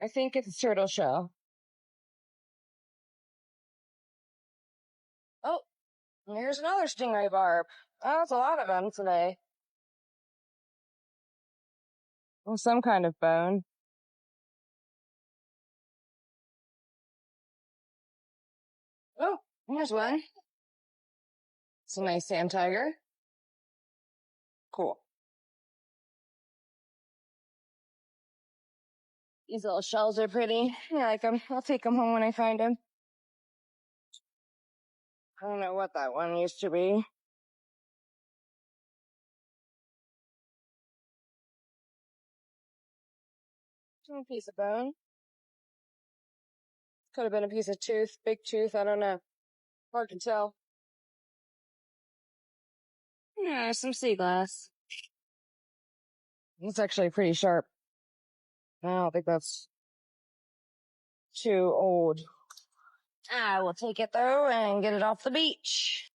I think it's a turtle shell. Oh, and here's another stingray barb. Oh, that's a lot of them today. Well, some kind of bone. Oh, here's one. It's a nice sand tiger. Cool. These little shells are pretty. I like them. I'll take them home when I find them. I don't know what that one used to be. A piece of bone. Could have been a piece of tooth, big tooth, I don't know. Hard to tell. Yeah, some sea glass. It's actually pretty sharp. I don't think that's too old. I will take it though and get it off the beach.